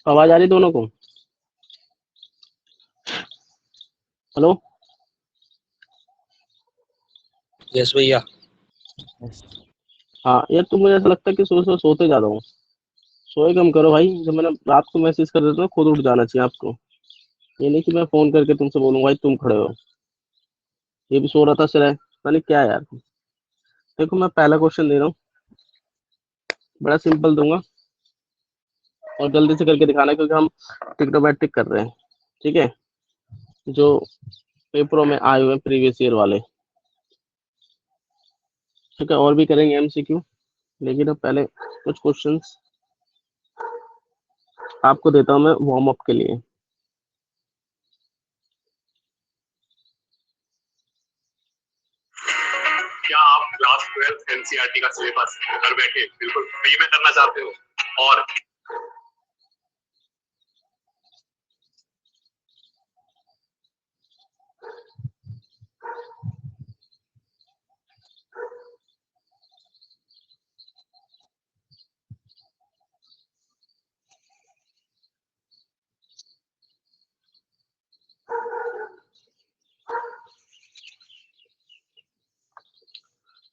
आवाज आ रही दोनों को? हेलो। यस भैया। हाँ यार, तुम मुझे ऐसा लगता है कि सुबह सुबह सोते ज्यादा हो। सोए कम करो भाई। जब मैंने रात को मैसेज कर देता हूँ, खुद उठ जाना चाहिए आपको। ये नहीं कि मैं फोन करके तुमसे बोलूँ भाई तुम खड़े हो। ये भी सो रहा था सिरा, पता नहीं क्या यार। देखो मैं पहला क्वेश्चन दे रहा हूँ, बड़ा सिंपल दूंगा और जल्दी से करके दिखाना है, क्योंकि हम टिक्टोमेट्रिक कर रहे हैं। ठीक है, जो पेपरों में आए हुए प्रीवियस ईयर वाले। ठीक है, और भी करेंगे एमसीक्यू, लेकिन अब पहले कुछ क्वेश्चंस आपको देता हूँ मैं वार्म अप के लिए। क्या आप क्लास 12 एनसीईआरटी का सिलेबस घर बैठे बिल्कुल फ्री में करना चाहते हो? और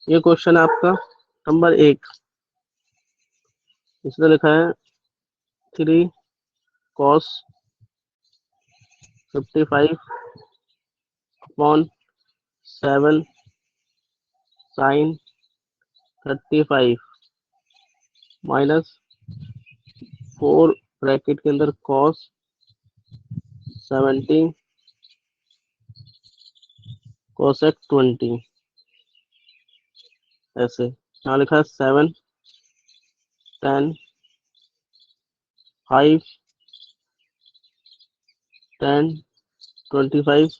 ये क्वेश्चन है आपका नंबर 1। इसमें लिखा है 3 cos 55 अपॉन 7 sin 35 -4 ब्रैकेट के अंदर cos 70 cosec 20। ऐसे यहाँ लिखा है 7 10 5 10 25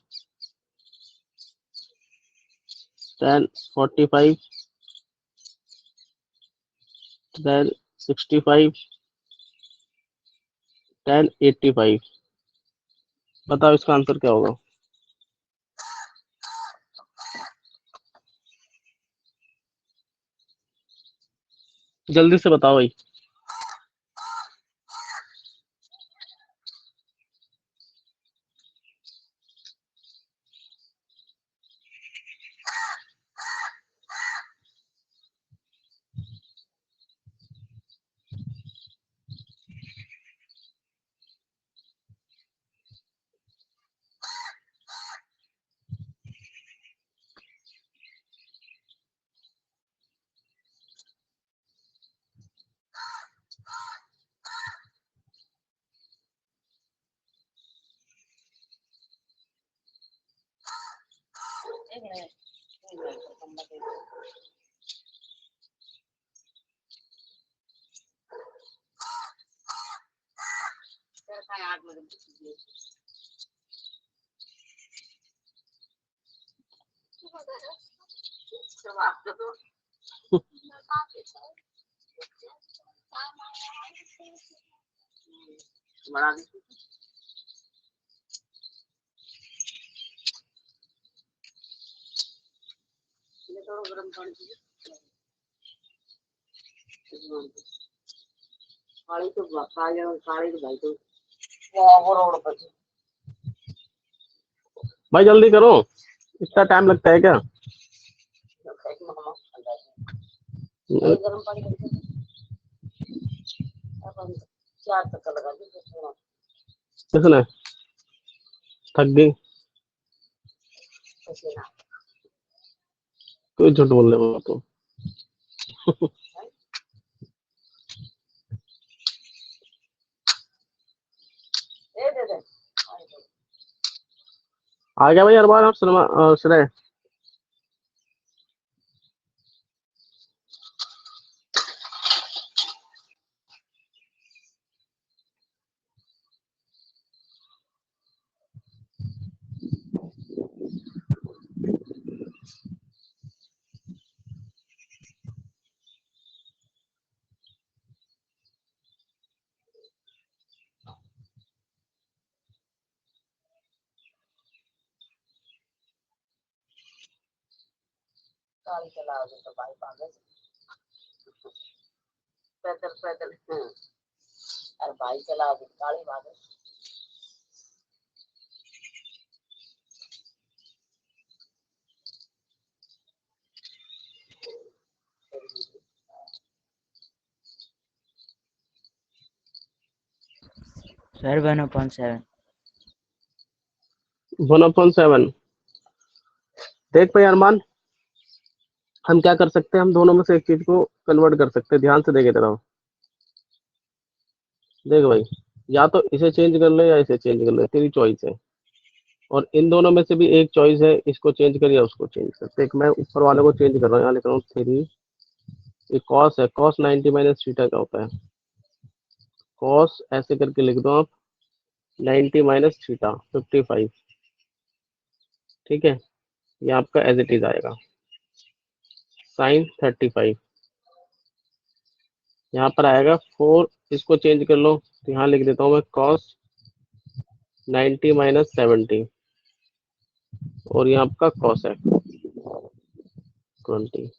10 45 10 65 10 85। बताओ इसका आंसर क्या होगा? जल्दी से बताओ भाई। भाई जल्दी करो, इतना टाइम लगता है क्या? किसने? थक गई? कोई झूठ बोल रहे हो तो। आ गया भाई हर बार आप श्रेय। अरे भाई चला गाड़ी भागे। सर 1/7। 1/7। देख भाई अरमान, हम क्या कर सकते हैं, हम दोनों में से एक चीज को कन्वर्ट कर सकते हैं। ध्यान से देखे तरह देख भाई, या तो इसे चेंज कर ले या इसे चेंज कर ले, तेरी चॉइस है। और इन दोनों में से भी एक चॉइस है, इसको चेंज कर या उसको चेंज कर। देख मैं ऊपर वाले को चेंज कर रहा हूँ, यहाँ लिख रहा हूँ 3। ये कॉस है, कॉस 90 माइनस थीटा का होता है। कॉस ऐसे करके लिख दो आप, 90 माइनस थीटा 55। ठीक है, ये आपका एज इट इज आएगा। साइन 35 यहाँ पर आएगा 4। इसको चेंज कर लो तो यहाँ लिख देता हूँ मैं कॉस 90 माइनस 70, और ये आपका कॉस है 20।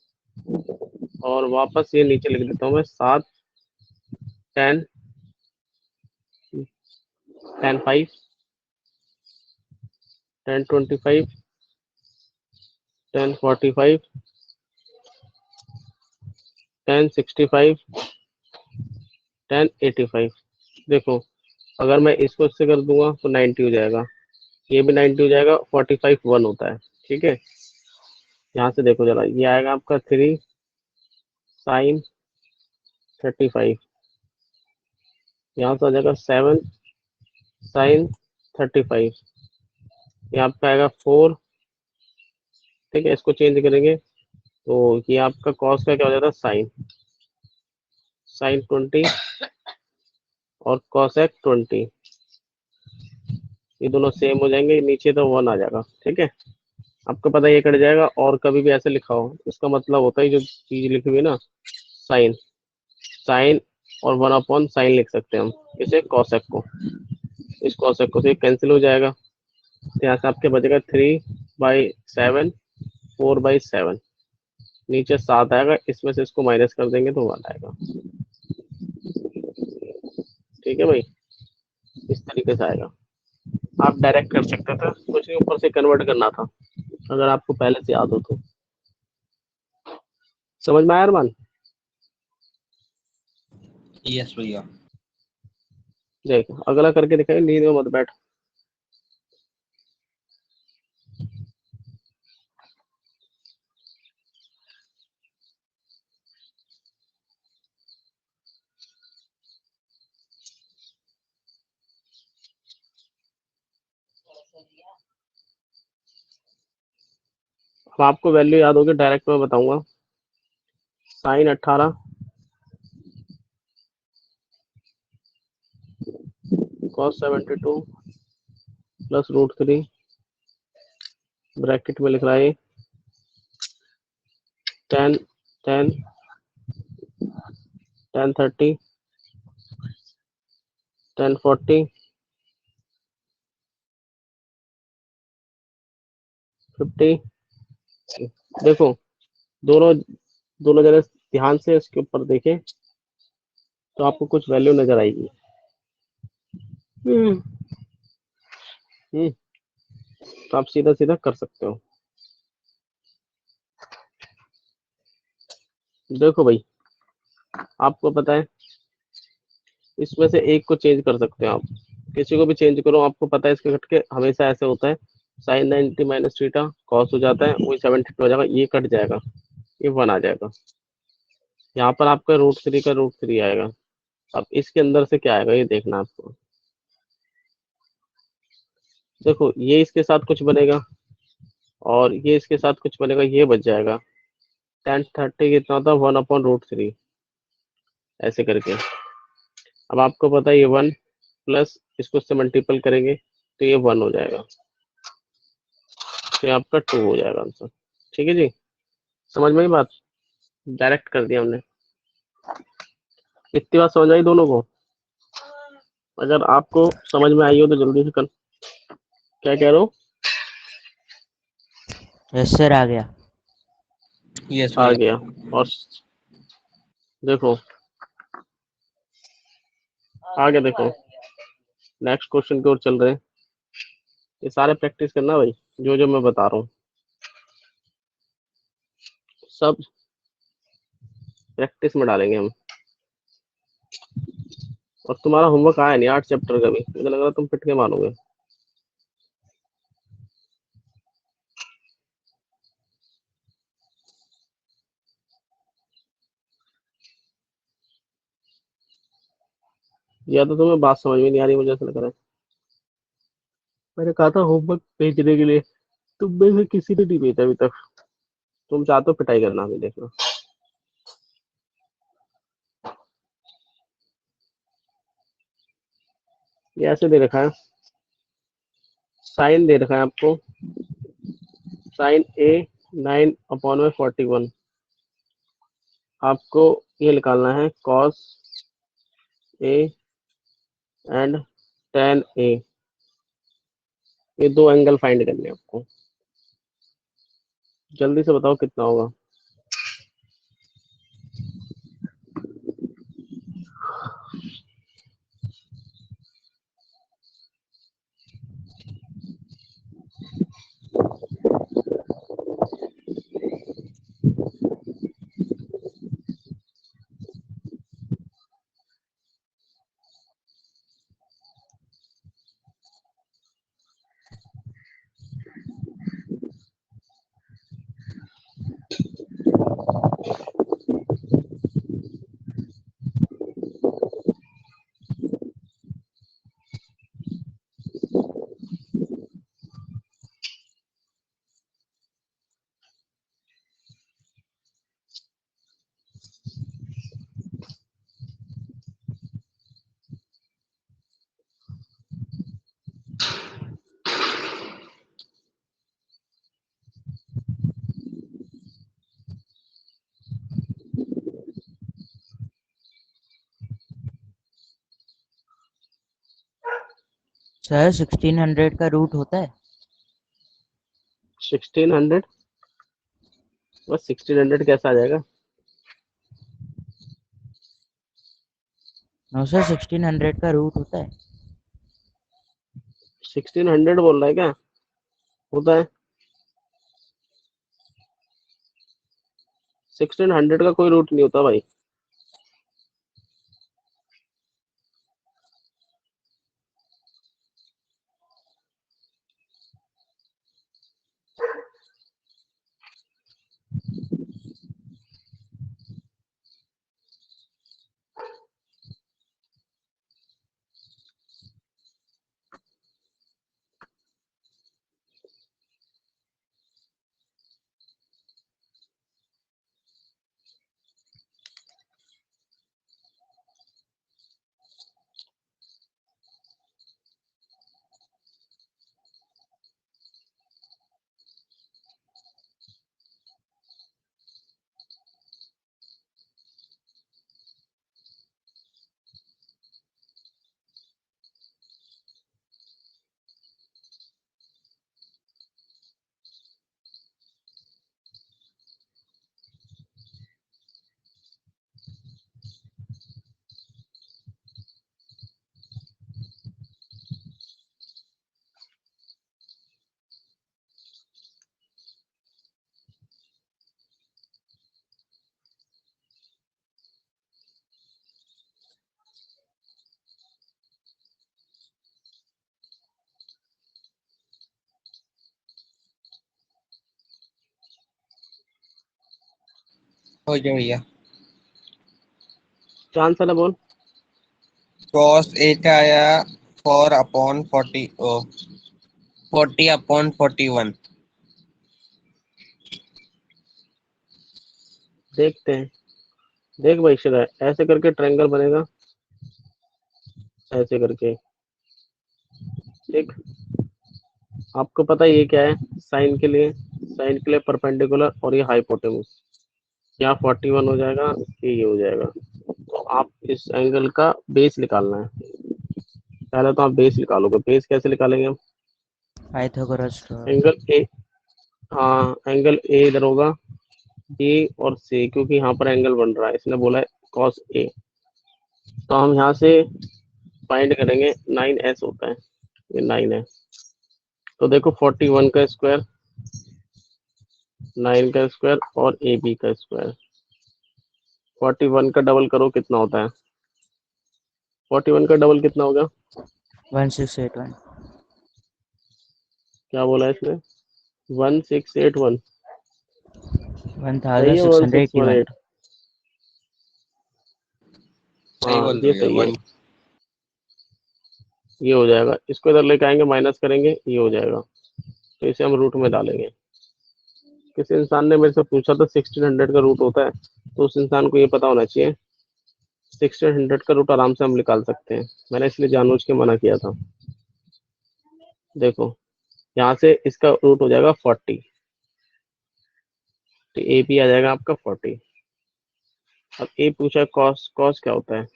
और वापस ये नीचे लिख देता हूँ मैं 7 10 10 5 10 25 10 45 10 65 10 85। देखो अगर मैं इसको इससे कर दूंगा तो 90 हो जाएगा, ये भी 90 हो जाएगा। 45 1 होता है। ठीक है, यहाँ से देखो जरा, ये आएगा आपका 3 साइन 35, यहाँ से आ जाएगा 7 साइन 35, ये आपका आएगा 4। ठीक है, इसको चेंज करेंगे तो ये आपका कॉस का क्या हो जाता है, साइन साइन 20 और कॉसेक 20। ये दोनों सेम हो जाएंगे, नीचे तो 1 आ जाएगा। ठीक है, आपको पता है ये कट जाएगा। और कभी भी ऐसे लिखा हो, इसका मतलब होता है जो चीज लिखी हुई ना, साइन साइन और 1/साइन लिख सकते हैं हम इसे, कॉसेक को। इस कॉसेक को तो ये कैंसिल हो जाएगा, तो यहाँ से आपके बचेगा 3/7 4/7। नीचे 7 आएगा, इसमें से इसको माइनस कर देंगे तो 1 आएगा। ठीक है भाई, इस तरीके से आएगा। आप डायरेक्ट कर सकते थे, कुछ नहीं ऊपर से कन्वर्ट करना था, अगर आपको पहले से याद हो तो। समझ में आया अरमान? यस भैया। देख अगला करके दिखाई, नींद में मत बैठ। अब आपको वैल्यू याद होगी, डायरेक्ट मैं बताऊंगा। साइन 18 कॉस 72 प्लस √3 ब्रैकेट में लिख रहा है 10 10 10 30 10 40 50। देखो दोनों दोनों जगह ध्यान से इसके ऊपर देखें तो आपको कुछ वैल्यू नजर आएगी। हम्म, तो आप सीधा सीधा कर सकते हो। देखो भाई, आपको पता है इसमें से एक को चेंज कर सकते हो आप, किसी को भी चेंज करो। आपको पता है इसके कट के हमेशा ऐसे होता है, साइन 90 माइनस थीटा कॉस हो जाता है, वही 72 हो जाएगा, ये कट जाएगा, ये 1 आ जाएगा। यहाँ पर आपका √3 का √3 आएगा। अब इसके अंदर से क्या आएगा ये देखना आपको। देखो ये इसके साथ कुछ बनेगा और ये इसके साथ कुछ बनेगा, ये बच जाएगा। 10 30 कितना होता है, 1/√3 ऐसे करके। अब आपको पता है ये 1 प्लस इसको इससे मल्टीपल करेंगे तो ये 1 हो जाएगा, तो ये आपका 2 हो जाएगा आंसर। ठीक है जी, समझ में आई बात? डायरेक्ट कर दिया हमने। इतनी बात समझ आई दोनों को? अगर आपको समझ में आई हो तो जल्दी से कर। क्या कह रहे हो? यस सर, आ गया। यस आ भैया। गया। और देखो आगे देखो, नेक्स्ट क्वेश्चन की ओर चल रहे हैं। ये सारे प्रैक्टिस करना भाई, जो जो मैं बता रहा हूँ सब प्रैक्टिस में डालेंगे हम। और तुम्हारा होमवर्क आया नहीं 8 चैप्टर का भी, मुझे लग रहा तुम पिट के मानोगे। या तो तुम्हें बात समझ में नहीं आ रही, मुझे ऐसा लग रहा है। मैंने कहा था होमवर्क भेजने के लिए, तुम में से किसी ने नहीं भेजा अभी तक। तुम चाहते हो पिटाई करना, अभी देखना। ये ऐसे दे रखा है, साइन दे रखा है आपको, साइन ए 9/41। आपको ये निकालना है कॉस ए एंड टेन ए। ये दो एंगल फाइंड करने हैं आपको। जल्दी से बताओ कितना होगा। सर 1600 का रूट होता है? 1600? बस 1600 कैसा आ जाएगा? नो सर, 1600 का रूट होता है। 1600 बोल रहा है क्या? होता है 1600 का कोई रूट नहीं होता भाई। हो गया भैया। क्या आंसर है बोल। कॉस ए का आया 4/40 40/41। देखते हैं। देख भाई शिरा, ऐसे करके ट्रायंगल बनेगा, ऐसे करके। देख, आपको पता है ये क्या है? साइन के लिए परपेंडिकुलर, और ये हाइपोटेन्यूज। यहाँ 41 हो जाएगा, ये हो जाएगा। तो आप इस एंगल का बेस निकालना है। पहले तो आप बेस निकालोगे। बेस कैसे निकालेंगे हम? पाइथागोरस का। एंगल ए, हाँ एंगल ए इधर होगा, बी और सी, क्योंकि यहाँ पर एंगल बन रहा है, इसने बोला है कॉस ए। तो हम यहाँ से फाइंड करेंगे 9s होता है, ये 9 है। तो देखो 41 का स्क्वायर, 9 का स्क्वायर और AB का स्क्वायर। 41 का डबल करो कितना होता है? 41 का डबल कितना होगा? 1681। क्या बोला है इसने? 1681 सही है, 1681। 1618। सही हाँ बोल ये रहे हो सही है, वन। ये हो जाएगा। इसको इधर लेके आएंगे, माइनस करेंगे, ये हो जाएगा। तो इसे हम रूट में डालेंगे। किसी इंसान ने मेरे से पूछा था 1600 का रूट होता है, तो उस इंसान को ये पता होना चाहिए 1600 का रूट आराम से हम निकाल सकते हैं। मैंने इसलिए जानबूझ के मना किया था। देखो यहाँ से इसका रूट हो जाएगा 40, तो ए पी आ जाएगा आपका 40। अब ए पूछा कॉस, कॉस क्या होता है?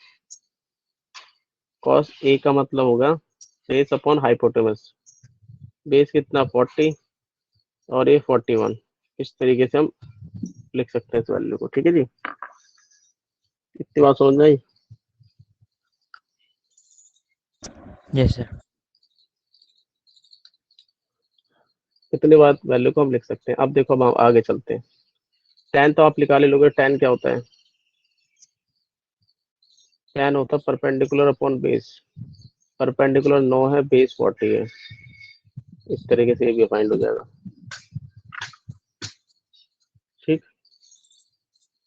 कॉस ए का मतलब होगा बेस अपॉन हाइपोटेनस। बेस कितना? 40 और ये 41। इस तरीके से हम लिख सकते हैं इस वैल्यू को। ठीक है जी, इतनी बात समझ में आई? Yes sir. इतनी बात वैल्यू को हम लिख सकते हैं। अब देखो, अब हम आगे चलते हैं। tan तो आप निकाले लोगे, tan क्या होता है? tan होता है परपेंडिकुलर अपॉन बेस। परपेंडिकुलर 9 है, बेस 40 है। इस तरीके से ये भी फाइंड हो जाएगा। ठीक,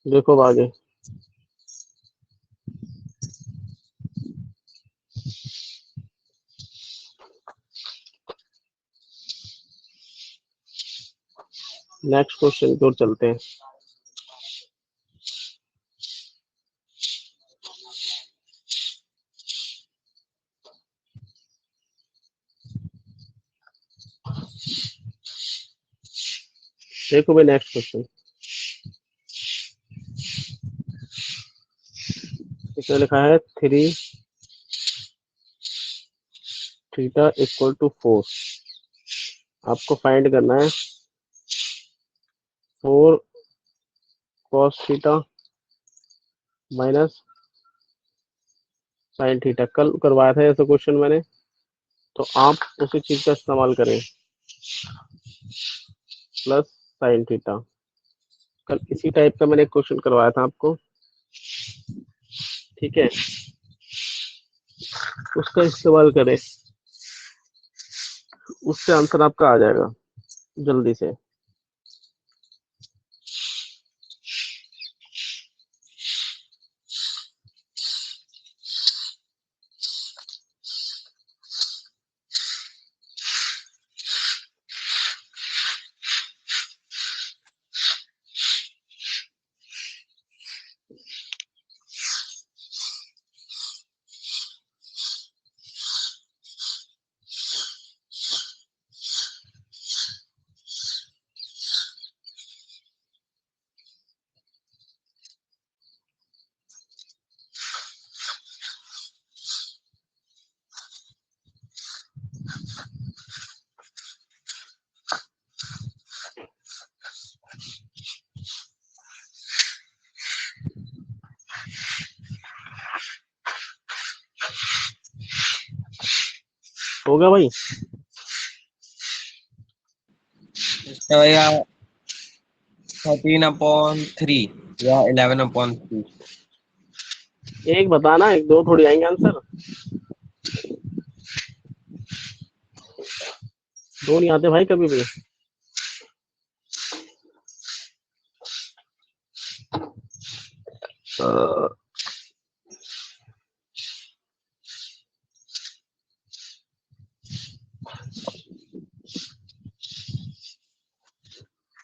देखो अब आगे। नेक्स्ट क्वेश्चन की ओर चलते हैं। देखो भाई नेक्स्ट क्वेश्चन, इसमें लिखा है 3 थीटा इक्वल टू 4। आपको फाइंड करना है 4 cos theta minus sine theta. कल करवाया था ऐसा क्वेश्चन मैंने, तो आप उसी चीज का इस्तेमाल करें, प्लस साइन थीटा। कल इसी टाइप का मैंने एक क्वेश्चन करवाया था आपको, ठीक है? उसका इस्तेमाल करें, उससे आंसर आपका आ जाएगा जल्दी से। होगा भाई? इसका भैया 13/3 या 11/3। एक बताना, एक दो थोड़ी आएंगे आंसर। दो नहीं आते भाई कभी भी।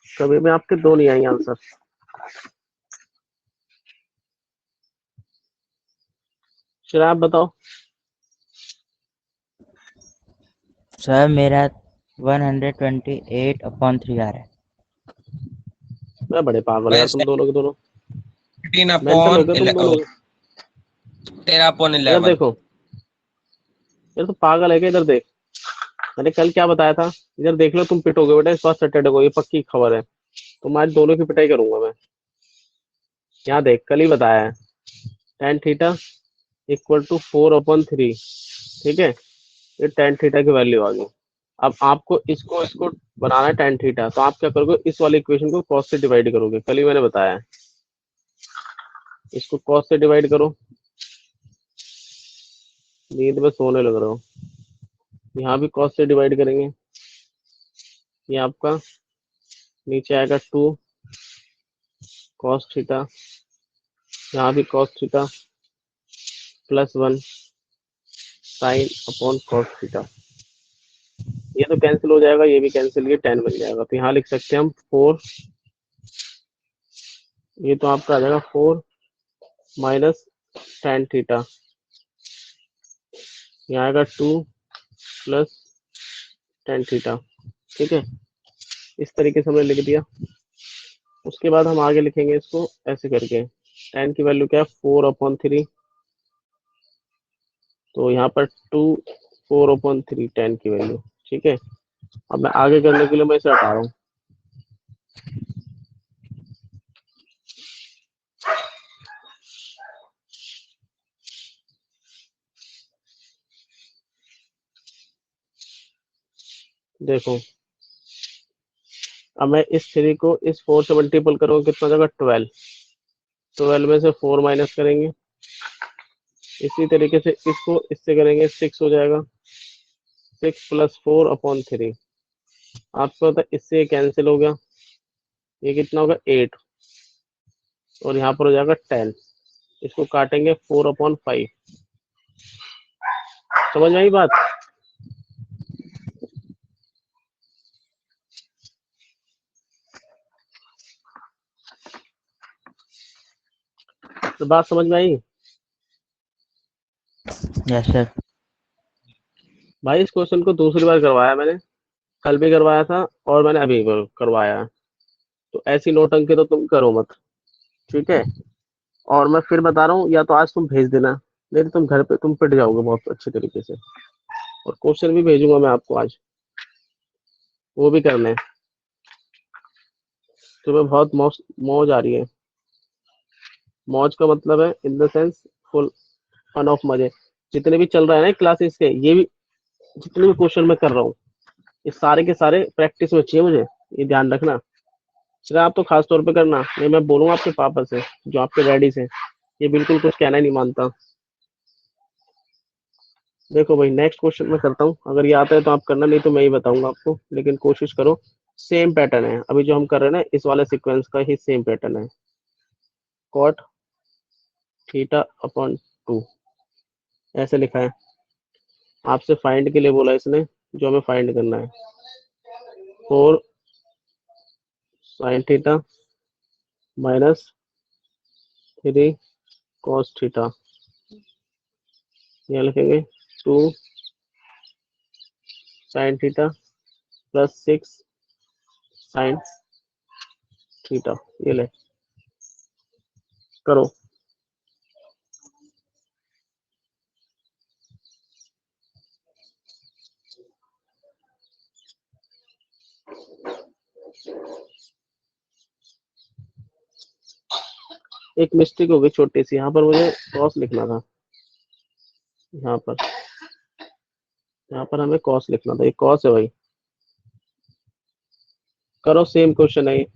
कभी भी आपके दो नहीं आएंगे आंसर। फिर आप बताओ। सर मेरा 128/3 आ रहा है। मैं बड़े पागल हो यार, तुम दोनों के दोनों। 13 मेंटल हो अपॉन गए तुम दोनों। 13/11। इधर देखो, ये तो पागल है क्या? इधर देख, मैंने कल क्या बताया था? इधर देख लो, तुम पिटोगे बेटा इस बार सैटरडे को, ये पक्की खबर है। तुम्हारे दोनों की पिटाई करूंगा मैं। यहाँ देख, कल ही बताया है tan थीटा इक्वल टू 4/3, ठीक है, ये tan थीटा की वैल्यू आ गई। अब आपको इसको इसको बनाना है tan थीटा, तो आप क्या करोगे, इस वाले इक्वेशन को cos से डिवाइड करोगे, कल ही मैंने बताया है। इसको cos से डिवाइड करो, नींद में सोने लग रहा हो। यहाँ भी cos से डिवाइड करेंगे, ये आपका नीचे आएगा 2 cos थीटा, यहाँ भी cos theta plus 1 sine upon cos theta. ये तो कैंसिल हो जाएगा, ये भी कैंसिल, ये 10 बन जाएगा। तो यहाँ लिख सकते हैं हम 4, ये तो आपका आ जाएगा 4 माइनस tan थीटा, यहाँ आएगा 2 प्लस tan थीटा, ठीक है। इस तरीके से हमने लिख दिया। उसके बाद हम आगे लिखेंगे इसको ऐसे करके, tan की वैल्यू क्या है 4/3, तो यहाँ पर 2 4/3 tan की वैल्यू, ठीक है। अब मैं आगे करने के लिए मैं इसे हटा रहा हूँ। देखो, अब मैं इस 3 को इस 4 से मल्टीपल करूँगा, कितना हो जाएगा 12, 12 में से 4 माइनस करेंगे। इसी तरीके से इसको इससे करेंगे, 6 हो जाएगा, 6 प्लस 4/3, आपको पता है इससे कैंसिल हो गया, ये कितना होगा 8, और यहाँ पर हो जाएगा 10, इसको काटेंगे 4/5। समझ में आई बात? तो बात समझ में आई यस सर। भाई? इस क्वेश्चन को दूसरी बार करवाया मैंने, कल भी करवाया था और मैंने अभी करवाया है, तो ऐसी नौटंकी तो तुम करो मत, ठीक है। और मैं फिर बता रहा हूँ, या तो आज तुम भेज देना, नहीं तो तुम घर पे तुम पिट जाओगे बहुत अच्छे तरीके से। और क्वेश्चन भी भेजूंगा मैं आपको आज, वो भी करना है। तुम्हें बहुत मौज मौज आ रही है। मौज का मतलब है in the sense full fun of मजे। जितने भी चल रहा है ना क्लासेस के, ये भी जितने भी क्वेश्चन मैं कर रहा हूँ, ये सारे के सारे प्रैक्टिस में चाहिए मुझे, ये ध्यान रखना। सर आप तो खास तौर पे करना, नहीं मैं बोलूंगा आपके पापा से, जो आपके डैडी से, ये बिल्कुल कुछ कहना ही नहीं मानता। देखो भाई, नेक्स्ट क्वेश्चन मैं करता हूँ, अगर ये आता है तो आप करना, नहीं तो मैं ही बताऊंगा आपको, लेकिन कोशिश करो। सेम पैटर्न है, अभी जो हम कर रहे हैं ना इस वाले सीक्वेंस का ही सेम पैटर्न है। कॉट थीटा अपॉन 2 ऐसे लिखा है। आपसे फाइंड के लिए बोला इसने, जो हमें फाइंड करना है 4 sine theta minus 3 cos theta, यहाँ लिखेंगे 2 sine theta plus 6 sine theta. ये ले करो। एक मिस्टेक हो गई छोटी सी, यहाँ पर मुझे कॉस लिखना था, यहाँ पर हमें कॉस लिखना था, ये कॉस है भाई। करो, सेम क्वेश्चन है ये।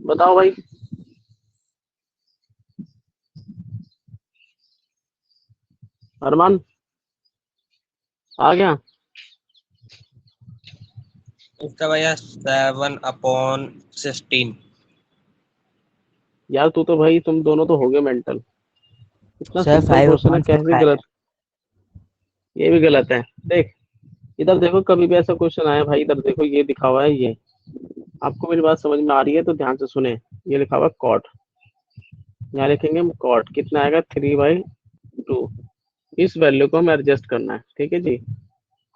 बताओ भाई। अरमान आ गया? इसका भैया 7/16। यार तू तो भाई, तुम दोनों तो हो गए मेंटल। इतना सर सिंपल फाइव क्वेश्चन है, अपॉन कैसे फोर गलत? ये भी गलत है। देख, इधर देखो, कभी भी ऐसा क्वेश्चन आया भाई, इधर देखो, ये लिखा हुआ है ये। आपको मेरी बात समझ में आ रही है तो ध्यान से सुने। ये लिखा हुआ है कॉट। यहाँ लिखेंगे हम कॉट, कितना आएगा 3/2। इस वैल्यू को हमें एडजस्ट करना है, ठीक है जी।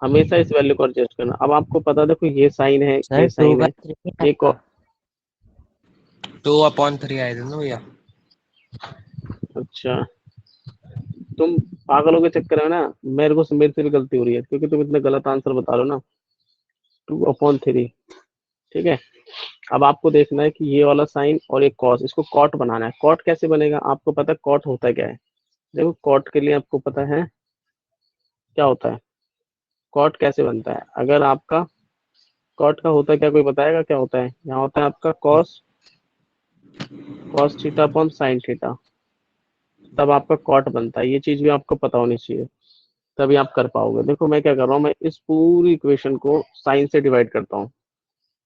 हमेशा इस वैल्यू को एडजस्ट करना। अब आपको पता, देखो ये साइन है, सर ये टू साइन बाई है, थ्री ये आपका। 2/3 आए थे ना भैया। अच्छा, तुम पागलों के चक्कर में ना, मेरे से भी गलती हो रही है, क्योंकि तुम इतना गलत आंसर बता रहे हो ना। 2/3। ठीक है। अब आपको देखना है कि ये वाला साइन और एक कॉस, इसको कॉट बनाना है। कॉट कैसे बनेगा? आपको पता है कॉट होता क्या है? देखो, कॉट के लिए आपको पता है क्या होता है। कॉट कैसे बनता है? अगर आपका कॉट का होता है क्या, कोई बताएगा क्या होता है? यहाँ होता है आपका cos, cos theta upon sine theta, तब आपका कॉट बनता है। ये चीज भी आपको पता होनी चाहिए, तभी आप कर पाओगे। देखो मैं क्या कर रहा हूँ, मैं इस पूरी इक्वेशन को साइन से डिवाइड करता हूँ।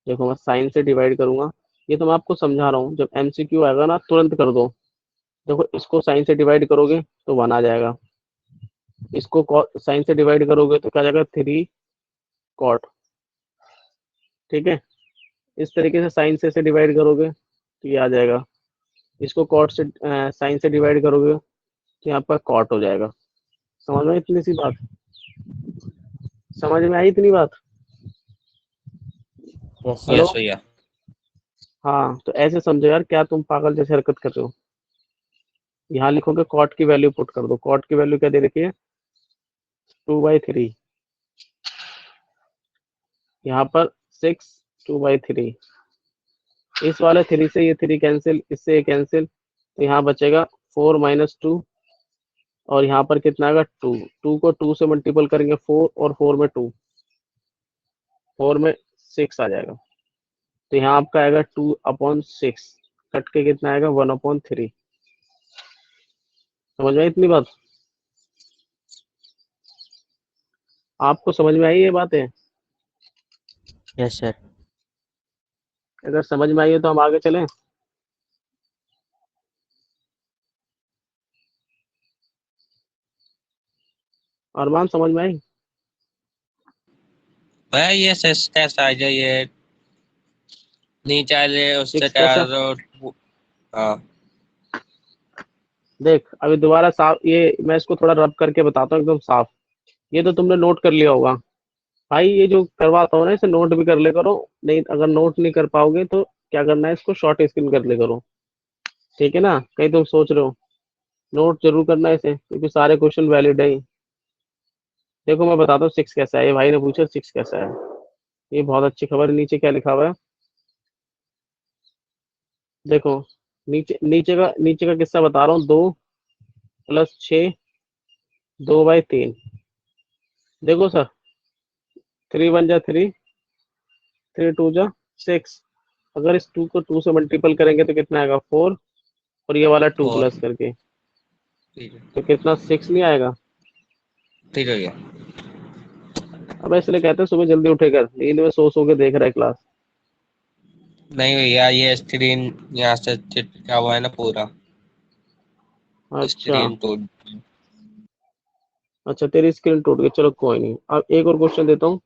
देखो मैं साइन से डिवाइड करूंगा। ये तो मैं आपको समझा रहा हूँ, जब एमसीक्यू आएगा ना तुरंत कर दो। देखो, इसको साइन से डिवाइड करोगे तो 1 आ जाएगा। इसको साइन से डिवाइड करोगे तो क्या आ जाएगा? 3 कॉट। ठीक है। इस तरीके से साइन से डिवाइड करोगे तो ये आ जाएगा। इसको कॉट से साइन से डिवाइड करोगे तो यहाँ पर कॉट हो जाएगा। समझ में इतनी सी बात? समझ में आई इतनी बात? Yes sir. हेलो। यस भैया। हाँ, तो ऐसे समझो यार, क्या तुम पागल जैसे हरकत कर रहे हो? यहाँ लिखोगे कॉट की वैल्यू पुट कर दो। कॉट की वैल्यू क्या दे रखी है? 2/3। यहाँ पर 6, 2/3। इस वाले 3 से ये 3 कैंसिल, इससे ये कैंसिल, तो यहाँ बचेगा 4 - 2। और यहाँ पर कितना आएगा? 2। 2 को 2 से मल्टीपल करेंगे 4, और 4 में 2, 4 में 6 आ जाएगा। तो यहाँ आपका आएगा 2/6। कट के कितना आएगा? 1/3। समझ में आई इतनी बात? आपको समझ में आई ये बातें? Yes sir. अगर समझ में आई है तो हम आगे चलें। अरमान, समझ में आई? भैया ये सिक्स कैसा आ जाए ये नीचे आ जाए उससे 6 क्या कैसा? तो। हाँ। देख, अभी दोबारा साफ, ये मैं इसको थोड़ा रब करके बताता हूँ एकदम साफ। ये तो तुमने नोट कर लिया होगा भाई। ये जो करवाता हूँ ना, इसे नोट भी कर ले करो। नहीं, अगर नोट नहीं कर पाओगे तो क्या करना है, इसको शॉर्ट स्क्रीन कर ले करो। ठीक है ना? कहीं तुम सोच रहे हो, नोट जरूर करना है इसे, क्योंकि सारे क्वेश्चन वैलिड है। देखो मैं बताता हूँ 6 कैसा है। ये भाई ने पूछा 6 कैसा है। ये बहुत अच्छी खबर है। नीचे क्या लिखा हुआ है देखो। नीचे का किस्सा बता रहा हूँ। 2 + 6, 2/3। देखो सर, 3 × 1 = 3, 3 × 2 = 6। अगर इस 2 को 2 से मल्टीपल करेंगे तो कितना आएगा? 4। और ये वाला 2 और प्लस करके ठीक है। तो कितना? 6 नहीं आएगा? ठीक है भैया। अब इसलिए कहते हैं सुबह जल्दी उठेगा, नींद में सो सो के देख रहा है क्लास। नहीं भैया ये स्क्रीन यहाँ से चिपका हुआ है ना पूरा। अच्छा। स्क्रीन टूट। अच्छा, तेरी स्क्रीन टूट गई, चलो कोई नहीं। अब एक और क्वेश्चन देता हूँ।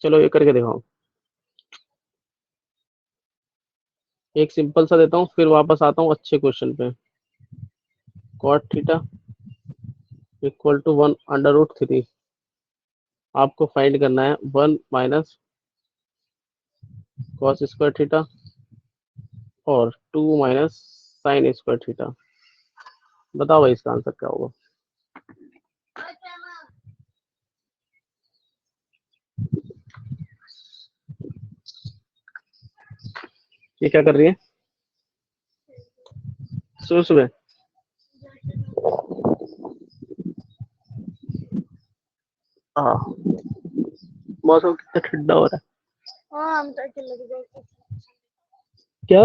चलो ये करके दिखाओ। एक सिंपल सा देता हूँ, फिर वापस आता हूँ अच्छे क्वेश्चन पे। Cot theta = 1/√3। आपको फाइंड करना है 1 - कॉस स्क्वायर थीटा और 2 - साइन स्क्वायर थीटा। बताओ भाई इसका आंसर क्या होगा? ये क्या कर रही है? सुबह सुबह। हाँ, मौसम कितना ठंडा हो रहा हाँ हम तो लग गए है। क्या?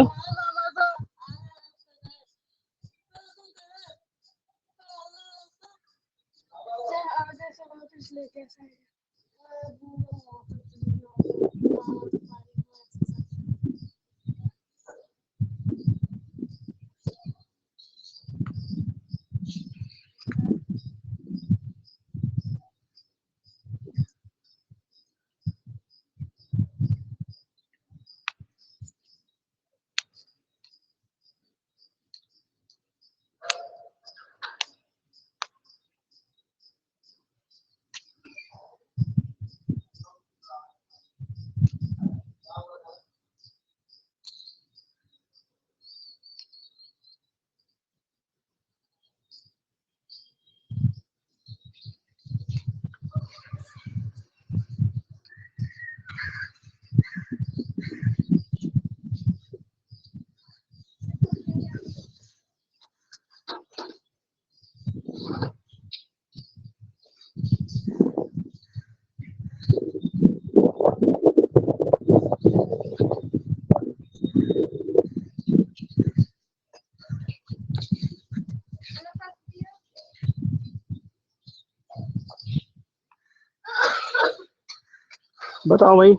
बताओ भाई।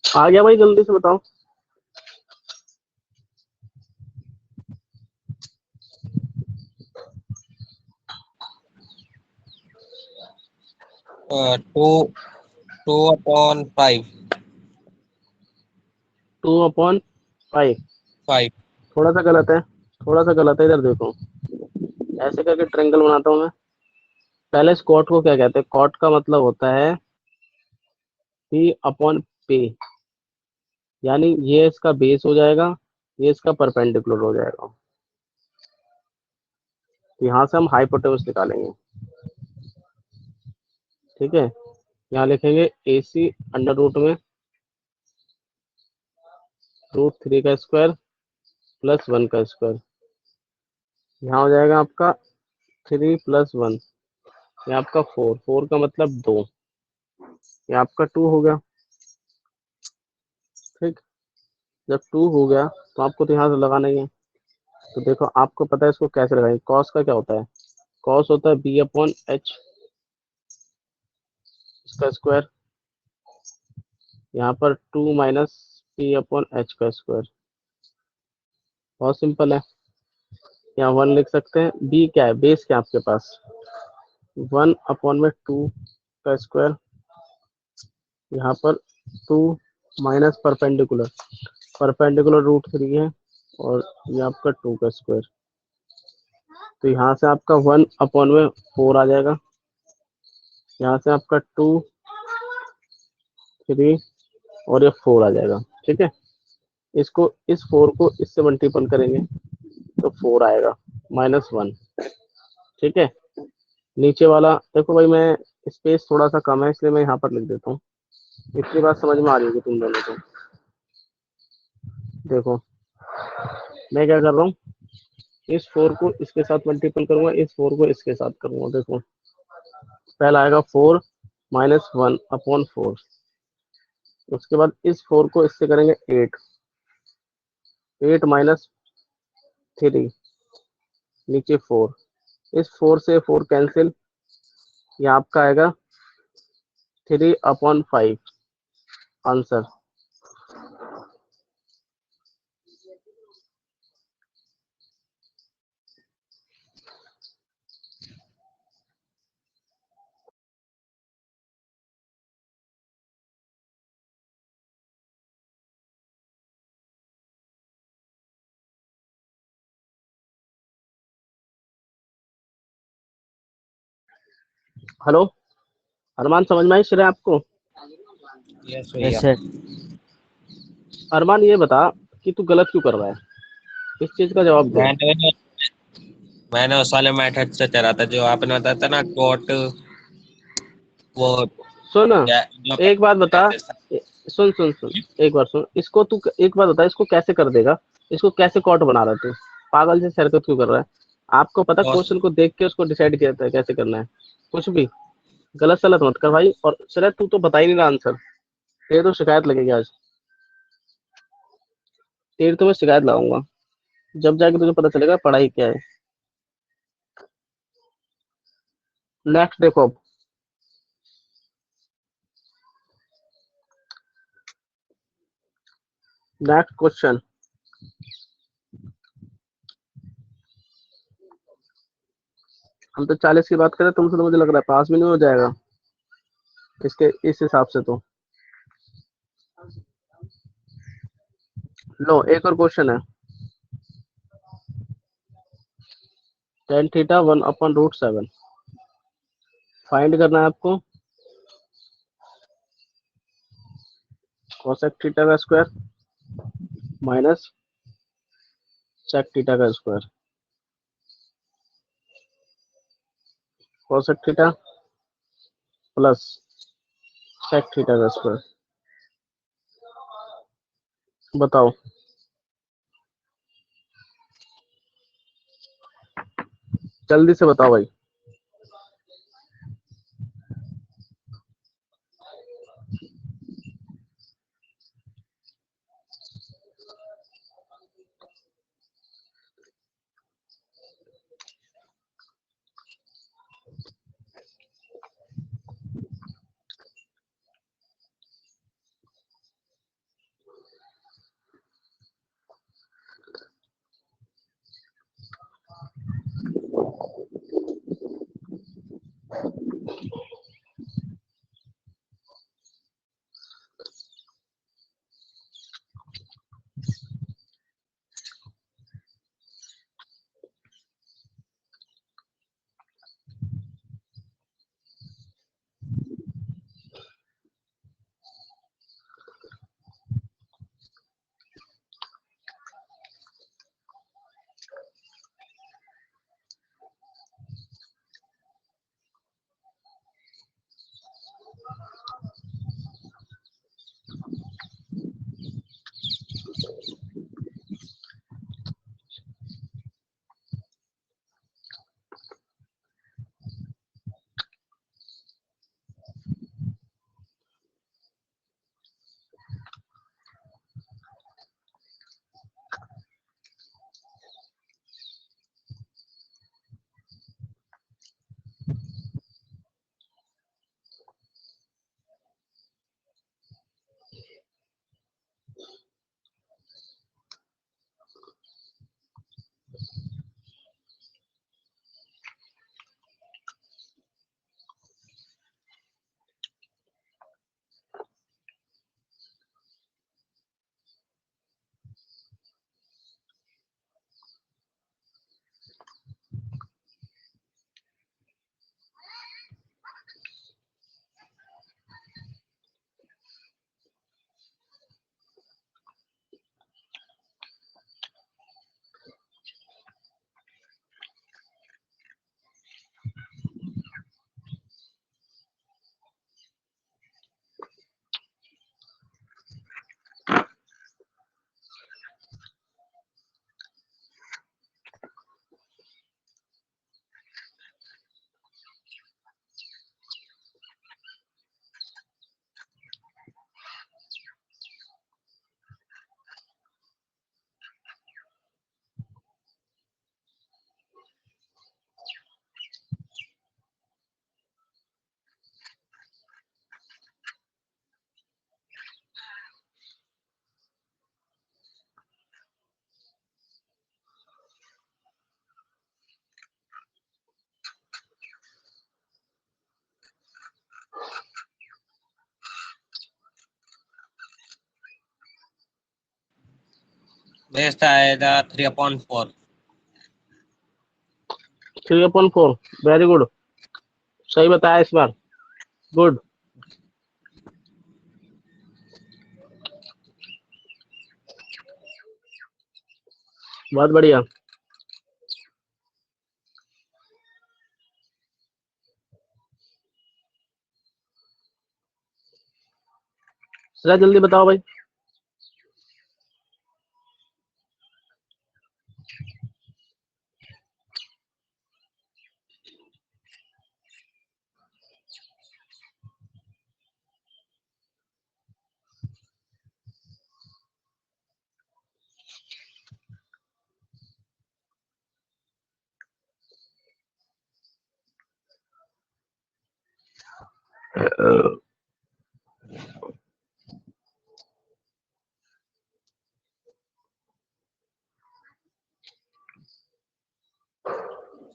आ गया भाई, जल्दी से बताओ। टू 2/5। 2/5। 5। थोड़ा सा गलत है, थोड़ा सा गलत है। इधर देखो, ऐसे करके ट्रायंगल बनाता हूँ मैं। पहले इस कॉट को क्या कहते हैं? कॉट का मतलब होता है P/P, यानी ये इसका बेस हो जाएगा, ये इसका परपेंडिकुलर हो जाएगा। तो यहाँ से हम हाइपोटेन्यूज निकालेंगे। ठीक है, यहाँ लिखेंगे AC अंडर रूट में √3 का स्क्वायर प्लस 1 का स्क्वायर। यहाँ हो जाएगा आपका 3 + 1, ये आपका 4। 4 का मतलब 2, ये आपका 2 हो गया। ठीक, जब 2 हो गया तो आपको तो यहाँ से लगाना ही है। तो देखो, आपको पता है इसको कैसे लगाएंगे। कॉस का क्या होता है? कॉस होता है B/H इसका स्क्वायर, यहाँ पर 2 - P/H का स्क्वायर। बहुत सिंपल है। यहाँ 1 लिख सकते हैं। B क्या है? बेस क्या है आपके पास? 1/2 का स्क्वायर, यहाँ पर 2 माइनस परपेंडिकुलर, परपेंडिकुलर √3 है, और ये आपका 2 का स्क्वायर। तो यहाँ से आपका 1/4 आ जाएगा, यहाँ से आपका 2, 3 और ये 4 आ जाएगा। ठीक है, इसको, इस 4 को इससे मल्टीपल करेंगे तो 4 आएगा -1। ठीक है, नीचे वाला देखो भाई, मैं स्पेस थोड़ा सा कम है इसलिए मैं यहाँ पर लिख देता हूँ। इतनी बात समझ में आ रही होगी तुम दोनों को। देखो, मैं क्या कर रहा हूँ, इस 4 को इसके साथ मल्टीपल करूंगा, इस 4 को इसके साथ करूंगा। देखो, पहला आएगा 4 - 1/4, उसके बाद इस 4 को इससे करेंगे 8, 8 - 3, नीचे 4, इस 4 से 4 कैंसिल, ये आपका आएगा 3/5 आंसर। हेलो अरमान, समझ में आई श्रेया आपको? यस यस भैया। सर। अरमान ये बता कि तू गलत क्यों कर रहा है, इस चीज का जवाब दे। मैंने मैंने उस वाले मेथड से करा था जो आपने बताया था ना, कोट वो सुन, जो एक बात बता, कहते हैं। सुन सुन सुन, एक बार सुन इसको, तू एक बात बता, इसको कैसे कर देगा? इसको कैसे कॉट बना रहा है तू? पागल से हरकत क्यों कर रहा है? आपको पता और क्वेश्चन को देख के उसको डिसाइड किया था कैसे करना है? कुछ भी गलत सलत मत कर भाई। और शायद तू तो बता ही नहीं रहा आंसर, तेरे तो शिकायत लगेगी आज, तेरी तो मैं शिकायत लगाऊंगा, जब जाके तुझे पता चलेगा पढ़ाई क्या है। नेक्स्ट देखो अब, नेक्स्ट क्वेश्चन। हम तो 40 की बात करें, तुमसे तो मुझे लग रहा है पास भी नहीं हो जाएगा इसके इस हिसाब से तो। लो एक और क्वेश्चन है। टेन थीटा 1/√7 फाइंड करना है आपको। कोसेक थीटा का स्क्वायर माइनस सेक थीटा का square, cosec theta plus sec theta का स्क्वायर। बताओ, जल्दी से बताओ भाई। नेक्स्ट आएगा 3/4। 3/4, वेरी गुड। सही बताया इस बार। गुड। बहुत बढ़िया। जरा जल्दी बताओ भाई।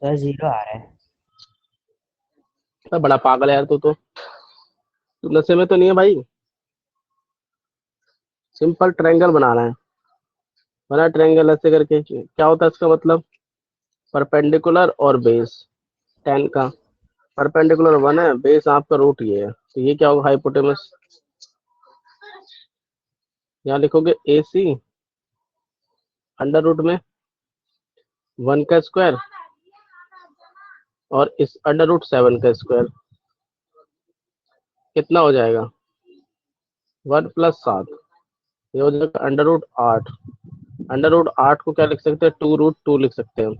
सर 0 आ रहा है। बड़ा पागल है यार तू नशे में तो नहीं है भाई। सिंपल ट्रायंगल बनाना है। बना ट्रायंगल ऐसे करके, क्या होता है इसका मतलब? परपेंडिकुलर और बेस। टेन का परपेंडिकुलर 1 है, बेस आपका रूट ये है, तो ये क्या होगा? हाइपोटेनस। यहाँ लिखोगे ए सी अंडर रूट में 1 का स्क्वायर और इस अंडर रूट 7 का स्क्वायर। कितना हो जाएगा? 1 प्लस 7, ये हो जाएगा अंडर रूट 8। अंडर रूट 8 को क्या लिख सकते हैं? 2√2 लिख सकते हैं हम।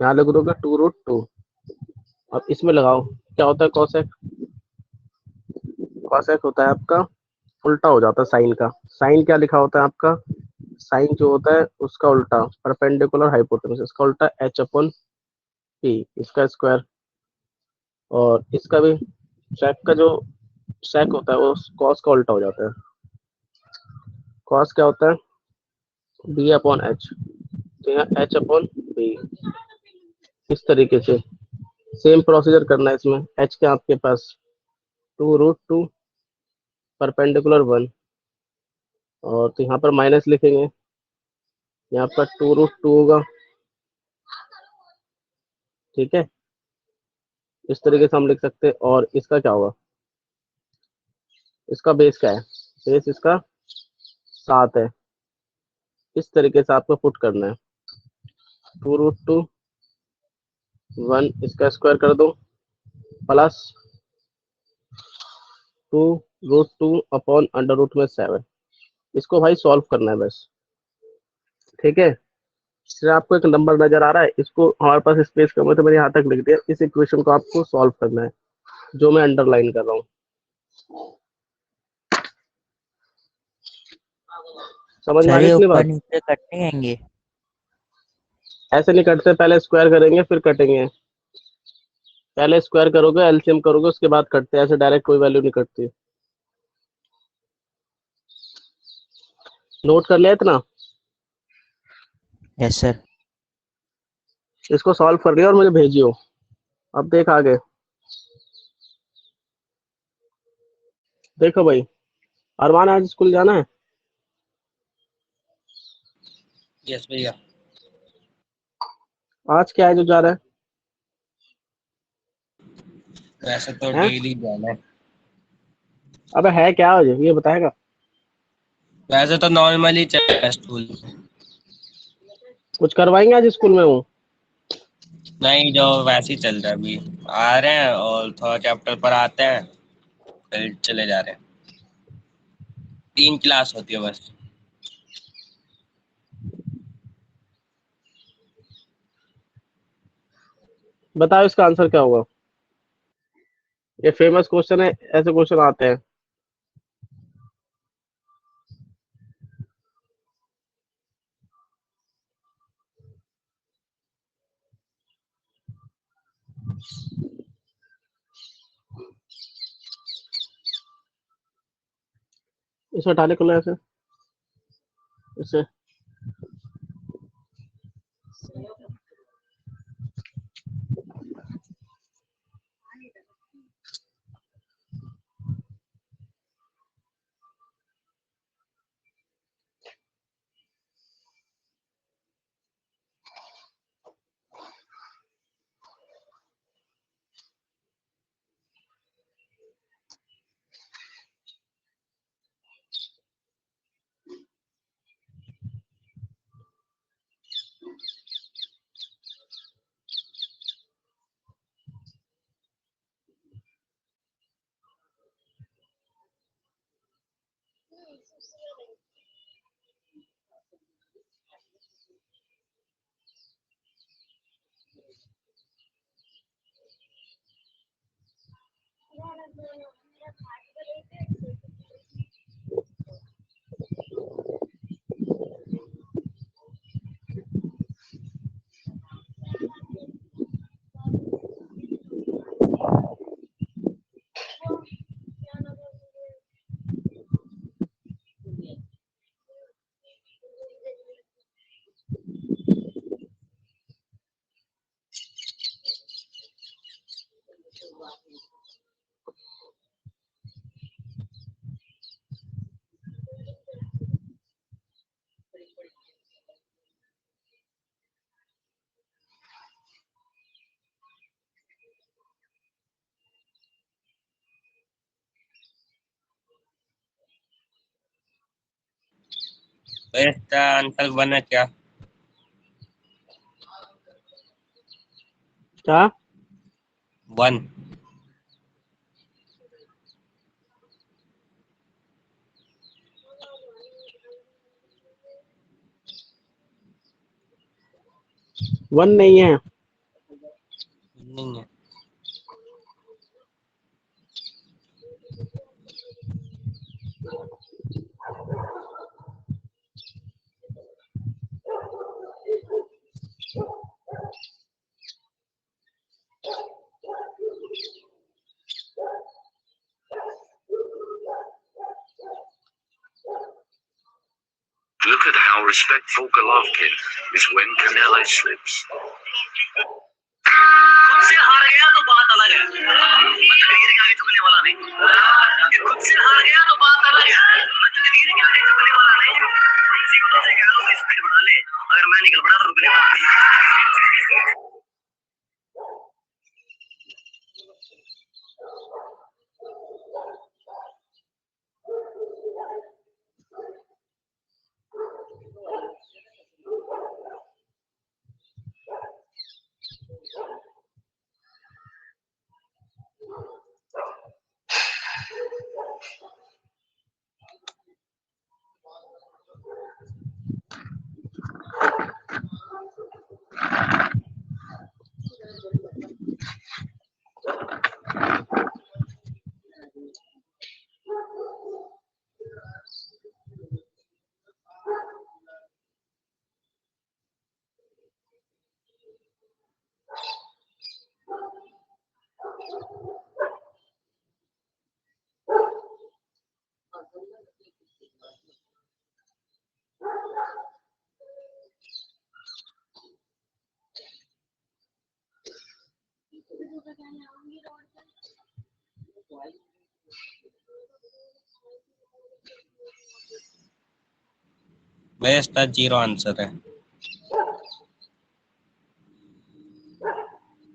यहाँ लिख दोगे 2√2। अब इसमें लगाओ, क्या होता है कॉसेक? कॉसेक होता है आपका उल्टा हो जाता है साइन का। साइन क्या लिखा होता है आपका? साइन जो होता है उसका उल्टा, परपेंडिकुलर हाइपोटेनस, इसका उल्टा एच अपॉन पी, इसका स्क्वायर। और इसका भी सेक का जो सेक होता है वो कॉस का उल्टा हो जाता है। कॉस क्या होता है? बी अपॉन एच, तो यहाँ एच अपॉन बी। इस तरीके से सेम प्रोसीजर करना है इसमें। एच के आपके पास 2√2 परपेंडिकुलर 1, और तो यहाँ पर माइनस लिखेंगे, यहाँ पर 2√2 होगा। ठीक है, इस तरीके से हम लिख सकते हैं। और इसका क्या होगा? इसका बेस क्या है? बेस इसका 7 है। इस तरीके से आपको पुट करना है। 2√2 1 इसका स्क्वायर कर दो, प्लस 2√2 अपॉन अंडर रूट में 7। इसको भाई सॉल्व करना है बस। ठीक है, फिर आपको एक नंबर नजर आ रहा है, इसको हमारे पास स्पेस कम है तो मैंने यहाँ तक लिख दिया। इस इक्वेशन को आपको सॉल्व करना है, जो मैं अंडरलाइन कर रहा हूँ। समझ में आ सर गई ये इतनी ऊपर बात? नीचे कटने आएंगे। ऐसे नहीं कटते, पहले स्क्वायर करेंगे फिर कटेंगे। पहले स्क्वायर करोगे, एलसीएम करोगे, उसके बाद कटते हैं। ऐसे डायरेक्ट कोई वैल्यू नहीं कटती। नोट कर लिया इतना? Yes sir. इसको सॉल्व कर लिया और मुझे भेजियो। अब देख आगे। देखो भाई, अरमान आज स्कूल जाना है? यस भैया। आज क्या है जो जा रहा वैसे तो है? हैं? डेली जाना है। अबे है क्या आज, ये बताएगा? वैसे तो नॉर्मली चल रहा है स्कूल। कुछ करवाएंगे आज स्कूल में वो? नहीं, जो वैसे ही चल रहा है अभी। आ रहे हैं और थोड़ा चैप्टर पर आते हैं, फिर चले जा रहे हैं। 3 क्लास होती है बस। बताओ इसका आंसर क्या होगा? ये फेमस क्वेश्चन है, ऐसे क्वेश्चन आते हैं। इसे हटाने को लो ऐसे, इसे। तो इसका आंसर बना क्या? क्या? 1। 1 नहीं है। नहीं है। Look at how respectful Golovkin is when Canelo slips. खुद से हार गया तो बात अलग है, मैं तकदीर के आगे झुकने वाला नहीं। खुद से हार गया तो बात अलग है, मैं तकदीर के आगे झुकने वाला नहीं। किसी को तो से कह दो कि स्पीड बढ़ा ले, अगर मैं निकल पड़ा तो रुकने वाला नहीं। भाई इसका 0 आंसर है।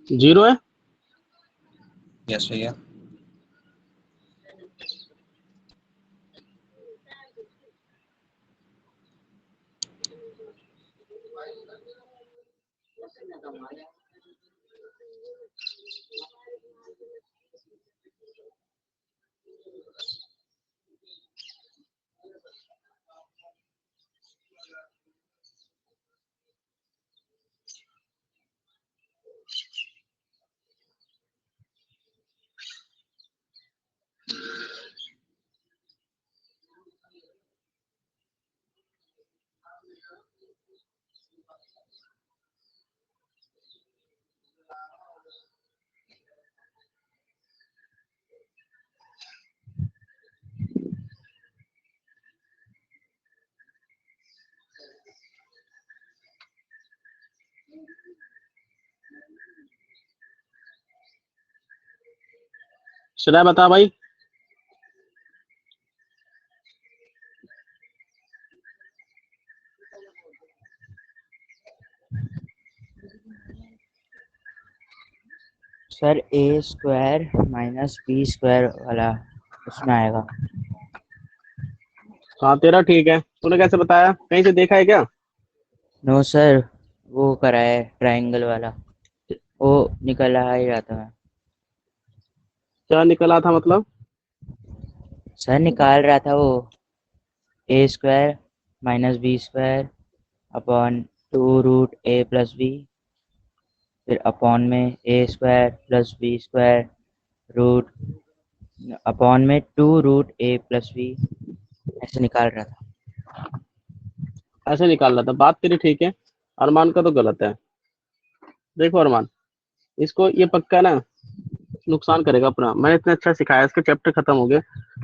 0 है। यस भैया। श्रेया बता भाई। सर ए स्क्वायर माइनस बी स्क्वायर वाला उसमें आएगा। हाँ तेरा ठीक है, तूने कैसे बताया, कहीं से देखा है क्या? नो सर, वो करा है ट्रायंगल वाला, वो निकल आ ही रहा था। क्या निकला था मतलब? सर निकाल रहा था वो a square minus b square upon 2√a+b, फिर अपॉन में a square plus b square root upon में 2√a+b ऐसे निकाल रहा था। ऐसे निकाल रहा था, बात तेरी ठीक है, अरमान का तो गलत है। देखो अरमान, इसको ये पक्का ना नुकसान करेगा अपना। मैंने इतना अच्छा सिखाया, इसके चैप्टर खत्म हो गए।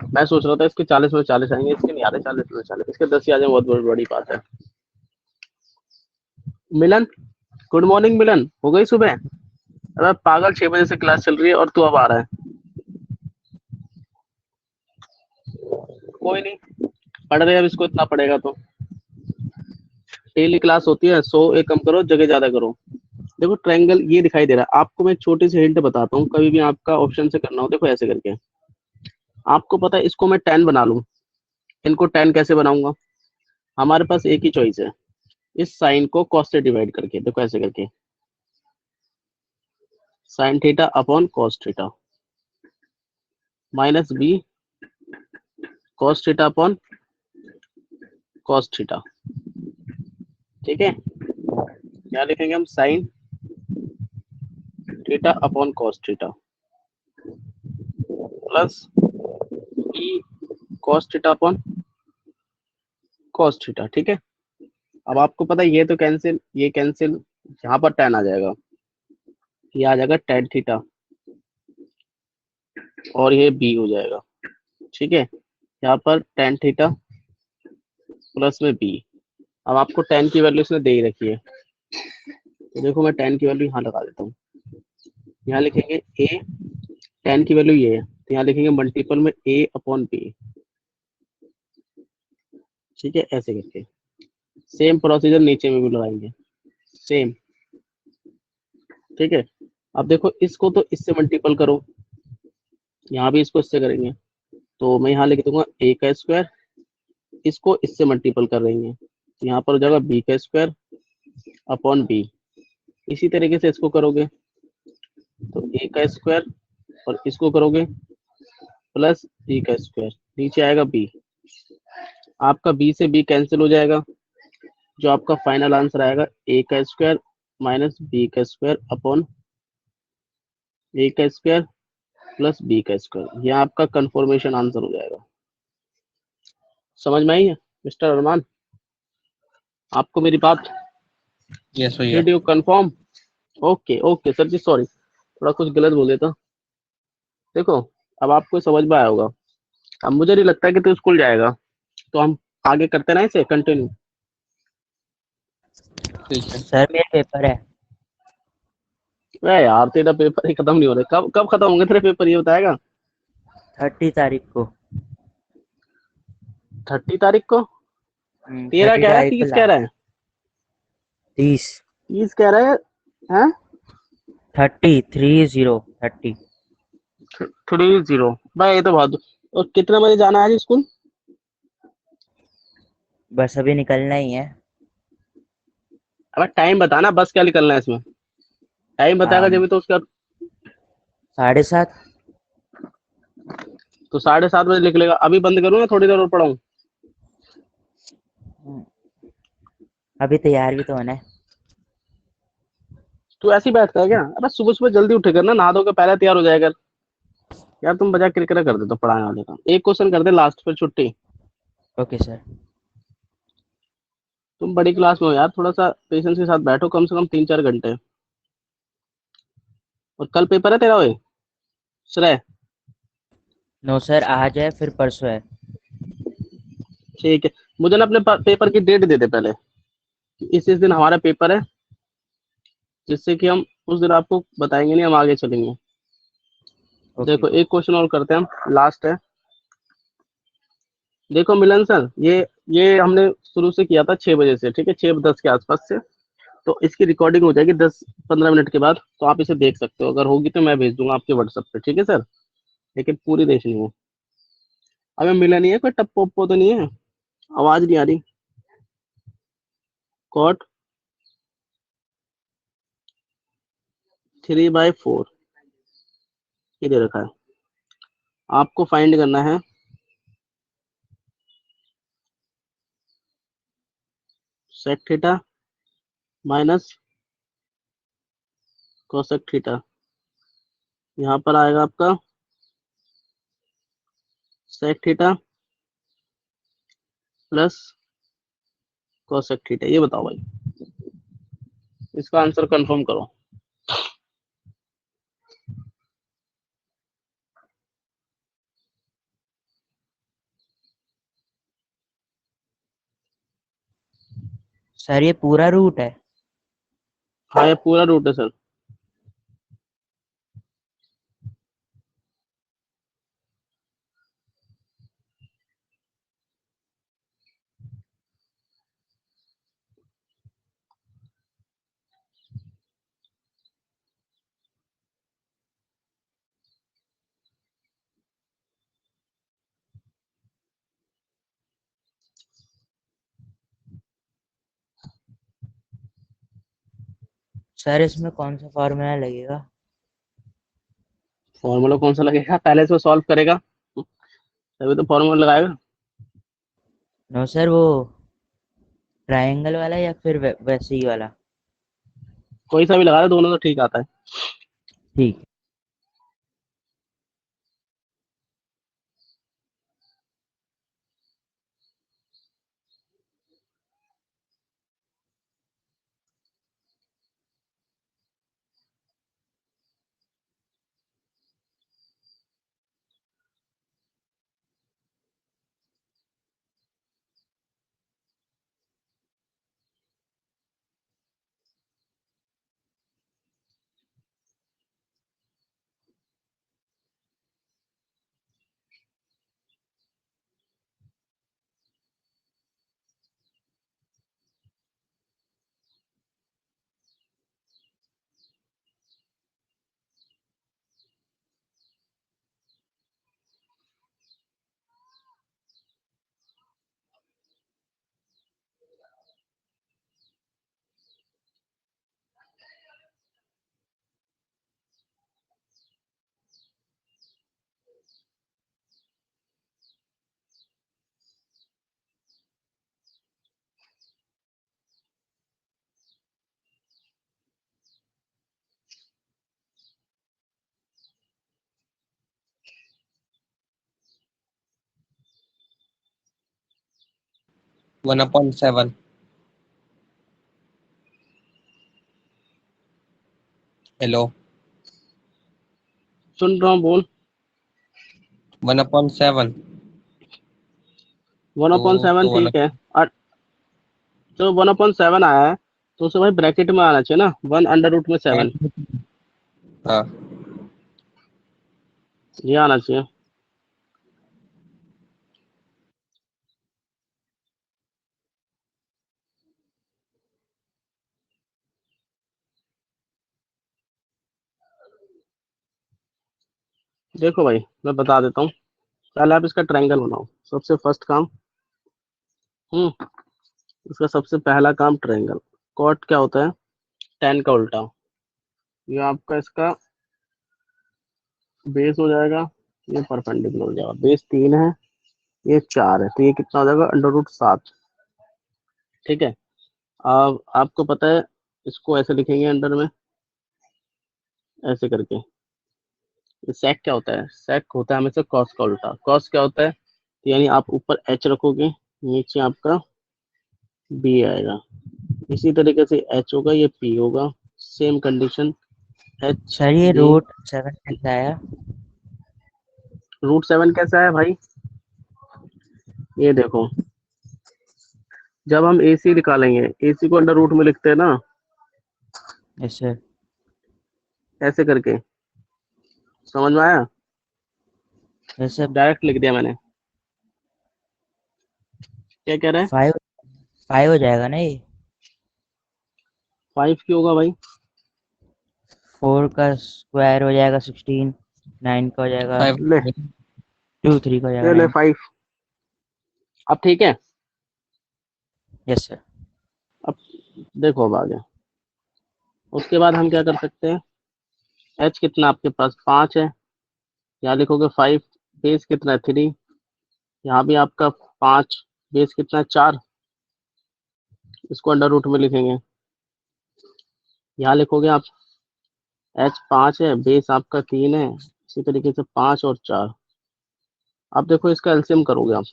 मैं सोच रहा था इसके 40 में 40 आएंगे, इसके नहीं आ रहे 40 में 40, इसके 10 ही आ जाए, बहुत बड़ी बात है। मिलन, गुड मॉर्निंग मिलन, हो गई सुबह? अरे पागल, 6 बजे से क्लास चल रही है और तू अब आ रहा है। कोई नहीं, पढ़ रहे, अब इसको इतना पढ़ेगा तो। डेली क्लास होती है, 100 एक कम करो, जगह ज्यादा करो। देखो ट्रायंगल ये दिखाई दे रहा है आपको, मैं एक छोटी सी हिंट बताता हूँ, कभी भी आपका ऑप्शन से करना हो, देखो ऐसे करके। आपको पता है इसको मैं 10 बना लूं, इनको 10 कैसे बनाऊंगा? हमारे पास एक ही चॉइस है, इस साइन को कॉस से डिवाइड करके। देखो ऐसे करके, sine theta upon cos theta minus B cos theta upon cos theta. ठीक है, क्या लिखेंगे हम? Sine theta upon cos theta plus B cos theta upon cos theta. ठीक है, अब आपको पता है ये तो कैंसिल, ये कैंसिल, यहाँ पर tan आ जाएगा, ये आ जाएगा tan थीटा और ये b हो जाएगा। ठीक है, यहाँ पर tan थीटा प्लस में b। अब आपको tan की वैल्यू इसने दे ही रखी है, तो देखो मैं tan की वैल्यू यहाँ लगा देता हूँ। यहाँ लिखेंगे a, tan की वैल्यू ये है, तो यहाँ लिखेंगे मल्टीपल में a अपॉन b। ठीक है, ऐसे करके सेम प्रोसीजर नीचे में भी लगाएंगे, सेम। ठीक है, अब देखो इसको तो इससे मल्टीपल करो, यहाँ भी इसको इससे करेंगे, तो मैं यहाँ लिख दूंगा a का स्क्वायर, इसको इससे मल्टीपल कर देंगे, तो यहाँ पर हो जाएगा b का स्क्वायर अपॉन b। इसी तरीके से इसको करोगे तो a का स्क्वायर और इसको करोगे प्लस b का स्क्वायर, नीचे आएगा b। आपका b से b कैंसिल हो जाएगा, जो आपका फाइनल आंसर आएगा a का स्क्वायर माइनस b का स्क्वायर अपॉन a का स्क्वायर प्लस b का स्क्वायर। यह आपका कन्फर्मेशन आंसर हो जाएगा। समझ में आई है मिस्टर अरमान आपको मेरी बात? यस भैया। Did you confirm? Okay okay sir ji, sorry थोड़ा कुछ गलत बोल देता। देखो अब आपको समझ में आया होगा। अब मुझे नहीं लगता कि तू स्कूल जाएगा, तो हम आगे करते ना इसे कंटिन्यू। ठीक है। सर मेरा पेपर है। अरे यार तेरा पेपर ही खत्म नहीं हो रहे, कब कब खत्म होंगे तेरे पेपर, ये बताएगा? 30 तारीख को। 30 तारीख को? तेरा 30 कह रहा है, तारीख को 30 कह लास्ट। रहा है, 30। 30 कह रहा है? हैं? 30 30 भाई, ये तो बहुत। और कितने बजे जाना है आज स्कूल? बस अभी निकलना ही है। अब टाइम बताना, बस क्या निकलना है इसमें? टाइम बताएगा जब तो उसका। 7:30। तो 7:30 बजे निकलेगा। अभी बंद करूँ या थोड़ी देर और पढ़ाऊँ? अभी तैयार भी तो होना है। तू ऐसे ही बैठता है क्या? अरे सुबह सुबह जल्दी उठे कर ना, नहा धो के पहले तैयार हो जाएगा। यार तुम बजा किरकिरा कर दे तो पढ़ाने वाले का। एक क्वेश्चन कर दे लास्ट, फिर छुट्टी। Okay sir. तुम बड़ी क्लास में हो यार, थोड़ा सा पेशेंस के साथ बैठो, कम से कम 3-4 घंटे। और कल पेपर है तेरा? ओए श्रेय, नो सर, आज है फिर परसों है। ठीक है, मुझे ना अपने पेपर की डेट दे दे पहले, इस दिन हमारा पेपर है, जिससे कि हम उस दिन आपको बताएंगे नहीं, हम आगे चलेंगे। ओके। देखो एक क्वेश्चन और करते हैं हम, लास्ट है। देखो मिलन सर, ये हमने शुरू से किया था 6 बजे से, ठीक है, 6:10 के आसपास से। तो इसकी रिकॉर्डिंग हो जाएगी 10-15 मिनट के बाद, तो आप इसे देख सकते हो, अगर होगी तो मैं भेज दूंगा आपके व्हाट्सएप पे। ठीक है सर, लेकिन पूरी देखनी हो। हमें मिला नहीं है कोई, टप्पो उप्पो तो नहीं है? आवाज नहीं आ रही। कॉट 3/4 ये दे रखा है, आपको फाइंड करना है sec theta minus cosec theta. यहाँ पर आएगा आपका sec theta plus cosec theta, ये बताओ भाई, इसका आंसर कंफर्म करो। सर ये पूरा रूट है। हाँ ये पूरा रूट है सर। सर इसमें कौन सा फॉर्मूला लगेगा? फॉर्मूला कौन सा लगेगा, पहले इसको सॉल्व करेगा तभी तो फॉर्मूला लगाएगा। नो सर, वो ट्रायंगल वाला या फिर वैसे ही वाला? कोई सा भी लगा दे, दोनों तो ठीक आता है। ठीक। One upon seven. हेलो। सुन रहा हूँ, बोल। One upon seven. 1/7 तो वन। ठीक है। और जो 1/7 आया है तो उसे भाई ब्रैकेट में आना चाहिए ना, 1/√7, हाँ। ये आना चाहिए। देखो भाई मैं बता देता हूँ, पहले आप इसका ट्रायंगल बनाओ, सबसे फर्स्ट काम। हम्म इसका सबसे पहला काम ट्रायंगल। कॉट क्या होता है, tan का उल्टा। ये आपका इसका बेस हो जाएगा, ये परपेंडिकुलर हो जाएगा। बेस 3 है, ये 4 है, तो ये कितना हो जाएगा, √7। ठीक है। अब आपको पता है इसको ऐसे लिखेंगे अंडर में, ऐसे करके। सेक क्या होता है, सेक होता है हमेशा कॉस का उल्टा। कॉस क्या होता है, यानी आप ऊपर एच रखोगे, नीचे आपका बी आएगा। इसी तरीके से एच होगा, ये पी होगा। सेम कंडीशन, एच सर ये बी। √7 कैसा आया? √7 कैसा है भाई, ये देखो, जब हम AC निकालेंगे, AC को अंडर रूट में लिखते हैं ना, यस सर। ऐसे करके। समझ में आया, यस सर। डायरेक्ट लिख दिया मैंने। क्या कह रहे हैं, 5 हो जाएगा ना ये? 5 क्यों होगा भाई। 4 का स्क्वायर हो जाएगा 16, 9 का हो जाएगा फाइव। ले 2, 3 का हो जाएगा ले ले 9। 5। अब ठीक है। Yes sir. अब देखो अब आगे, उसके बाद हम क्या कर सकते हैं। एच कितना आपके पास 5 है, यहाँ लिखोगे 5। बेस कितना है 3, यहाँ भी आपका 5। बेस कितना है 4, इसको अंडर रूट में लिखेंगे। यहाँ लिखोगे आप एच 5 है, बेस आपका 3 है, इसी तरीके से 5 और 4। अब देखो इसका एलसीएम करोगे आप।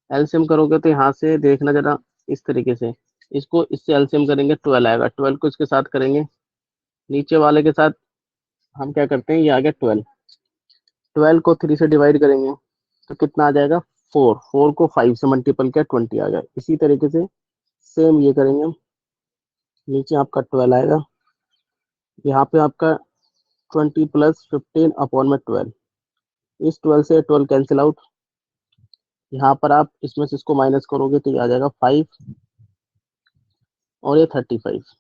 एलसीएम करोगे तो यहाँ से देखना जरा इस तरीके से, इसको इससे एलसीएम करेंगे 12 आएगा, 12 को इसके साथ करेंगे, नीचे वाले के साथ हम क्या करते हैं, ये आ गया 12, 12 को 3 से डिवाइड करेंगे तो कितना आ जाएगा 4, 4 को 5 से मल्टीपल किया 20 आ गया। इसी तरीके से सेम ये करेंगे, नीचे आपका 12 आएगा, यहाँ पे आपका 20 प्लस 15 अपॉन में 12, इस 12 से 12 कैंसिल आउट, यहाँ पर आप इसमें से इसको माइनस करोगे तो ये आ जाएगा 5 और ये 35,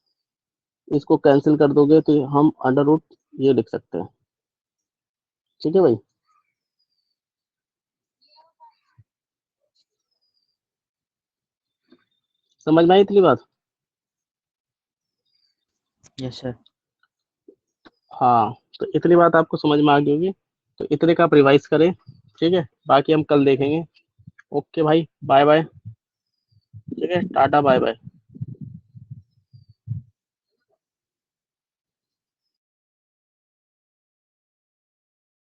इसको कैंसिल कर दोगे तो हम अंडर रूट ये लिख सकते हैं। ठीक है भाई, समझ में आई इतनी बात? Yes sir. हाँ, तो इतनी बात आपको समझ में आ गई होगी, तो इतने का आप रिवाइज करें। ठीक है, बाकी हम कल देखेंगे। ओके भाई, बाय बाय। ठीक है, टाटा बाय बाय।